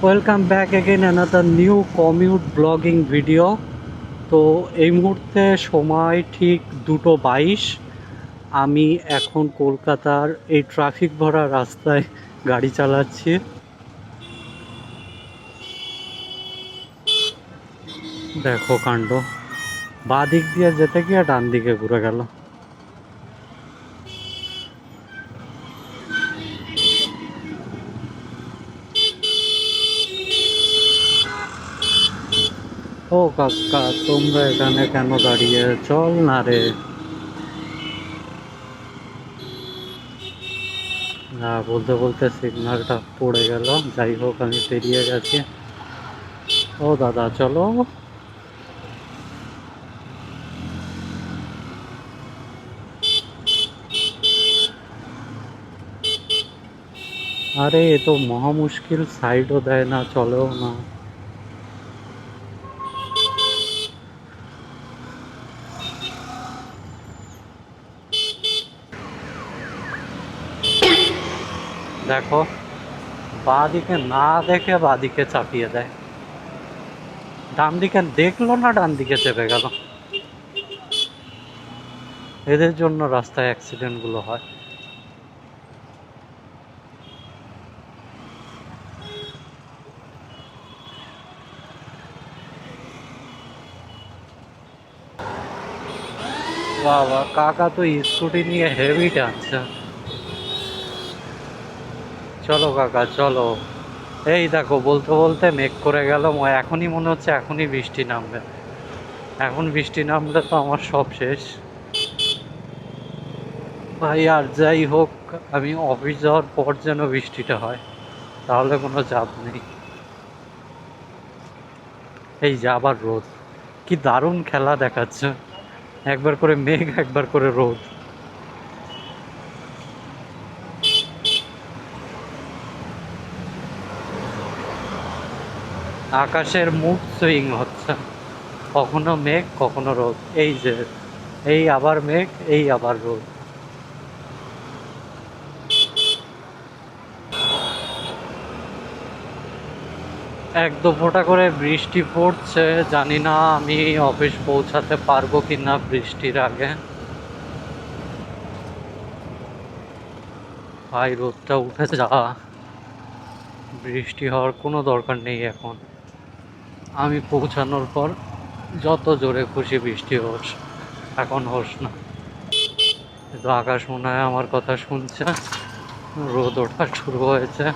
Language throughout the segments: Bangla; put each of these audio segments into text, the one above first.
Welcome back again another new commute blogging video. তো এই মুহূর্তে সময় ঠিক 2:22। আমি এখন কলকাতার এই ট্রাফিক ভরা রাস্তায় গাড়ি চালাচ্ছি। দেখো কাণ্ড, বাঁ দিক দিয়ে যেতে গিয়ে ডান দিকে ঘুরে গেল। ও কাকা, তোমরা এখানে কেন দাঁড়িয়ে? চল না রে। না, বলতে বলতে সিগন্যালটা পড়ে গেল। যাই হোক, আমি পেরিয়ে গেছি। ও দাদা, চলো। আরে এ তো মহা মুশকিল, সাইডও দেয় না, চলেও না। দেখো, বাঁ দিকে না দেখে বাঁ দিকে চাপিয়ে দেয়, ডান দিকে দেখলো না, ডান দিকে চেপে গেল। এদের জন্য রাস্তায় অ্যাক্সিডেন্ট গুলো হয়। বাবা, কাকা তো স্কুটি নিয়ে হেভি টানছে। চলো কাকা, চলো। এই দেখো, বলতে বলতে মেঘ করে গেল। এখনই মনে হচ্ছে এখনই বৃষ্টি নামবে। এখন বৃষ্টি নামলে তো আমার সব শেষ ভাই। আর যাই হোক, আমি অফিস যাওয়ার পর যেন বৃষ্টিটা হয়, তাহলে কোনো চাপ নেই। এই যে আবার রোদ, কি দারুণ খেলা দেখাচ্ছে। একবার করে মেঘ, একবার করে রোদ। আকাশের মুড সুইং হচ্ছে, কখনো মেঘ কখনো রোদ। এই যে, এই আবার মেঘ, এই আবার রোদ। এক দু ফোঁটা করে বৃষ্টি পড়ছে। জানি না আমি অফিস পৌঁছাতে পারবো কিনা বৃষ্টির আগে। ভাই, রোদটা উঠে যা, বৃষ্টি হওয়ার কোনো দরকার নেই এখন। আমি পৌঁছানোর পর যত জোরে খুশি বৃষ্টি হোস, এখন হোস না। কিন্তু আকাশ মনে হয় আমার কথা শুনছে। রোদ ওঠা শুরু হয়েছে।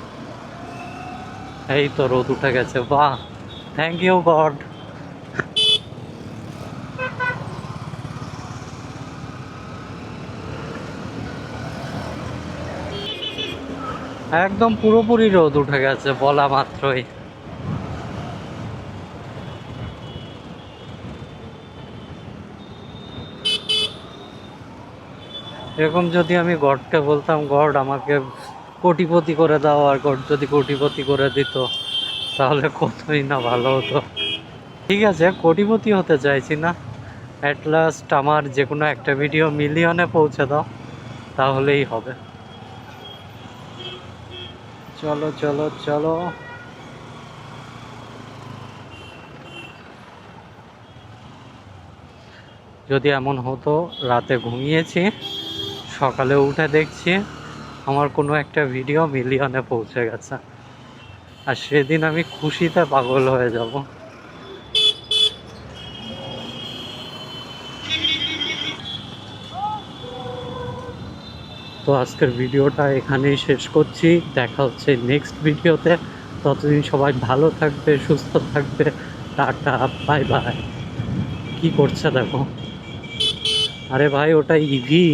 এই তো রোদ উঠে গেছে, বাহ, থ্যাংক ইউ গড। একদম পুরোপুরি রোদ উঠে গেছে বলা মাত্রই। এরকম যদি আমি গডকে বলতাম, গড আমাকে কোটিপতি করে দাও, আর গড যদি কোটিপতি করে দিত, তাহলে কতই না ভালো হতো। ঠিক আছে, কোটিপতি হতে চাইছি না, অ্যাট লাস্ট আমার যে কোনো একটা ভিডিও মিলিয়নে পৌঁছে দাও, তাহলেই হবে। চলো চলো চলো। যদি এমন হতো রাতে ঘুমিয়েছি, সকালে উঠে দেখছি আমার কোনো একটা ভিডিও মিলিয়নে পৌঁছে গেছে, আর সেদিন আমি খুশিতে পাগল হয়ে যাব। তো আজকের ভিডিওটা এখানেই শেষ করছি। দেখা হচ্ছে নেক্সট ভিডিওতে। ততদিন সবাই ভালো থাকবে, সুস্থ থাকবে। Tata, bye bye. কি করছে দেখো। আরে ভাই, ওটা ইভি।